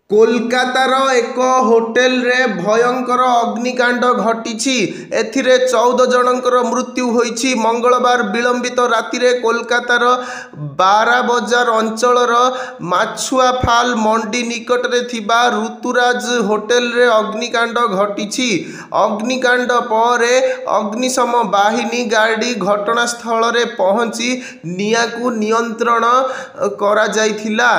कोलकातार एक होटेल रे भयंकर अग्निकांड घटी। एथिरे 14 जनकर मृत्यु होईछि। मंगलवार विलंबित राति रे कोलकातार 12 बजार अंचलर माछुआफाल मंडी निकट रे थिबा ऋतुराज होटेल रे अग्निकांड घटी। अग्निकांड परे अग्निशम बाहिनी गाड़ी घटनास्थल रे पहुंची नियाकु नियंत्रण करा जायथिला।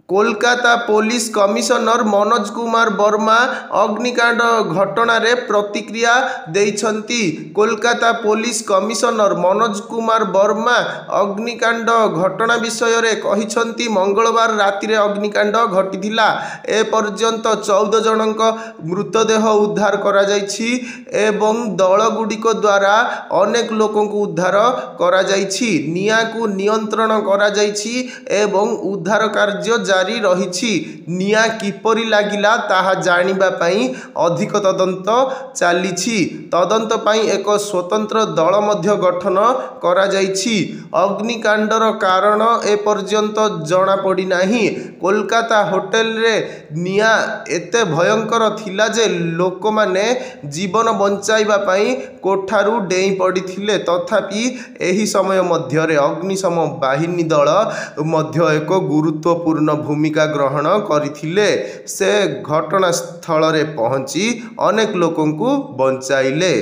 कोलकाता पुलिस कमिशनर मनोज कुमार वर्मा अग्निकांड घटना रे प्रतिक्रिया देइछंती। कोलकाता पुलिस कमिशनर मनोज कुमार वर्मा अग्निकांड घटना विषय रे कहिछंती मंगलवार राति रे अग्निकांड घटिथिला। ए पर्यंत 14 जनक मृतदेह उद्धार करा जायछि एवं दल गुडिक द्वारा अनेक लोकन को उद्धार करा जायछि। निया को नियंत्रण करा जायछि एवं उद्धार कार्य जारी रही। निया किपरि लागिला ताहा जानिबा पई अधिक तदंत चली। तदंत पई एक स्वतंत्र दल मध्य गठन करा जायछि। अग्निकांडर कारण ए पर्यंत जणा पड़ी नाही। कोलकाता होटेल रे निया एते भयंकर थिला जे लोक माने जीवन बंचाइबा पई कोठारू डेई पड़िथिले। तथापि एही समय मध्य रे अग्निशम बाहिनी दल मध्य एक गुरुत्वपूर्ण भूमिका ग्रहण करथिले। से घटनास्थल रे पहुंची अनेक लोकन को बंचाइले।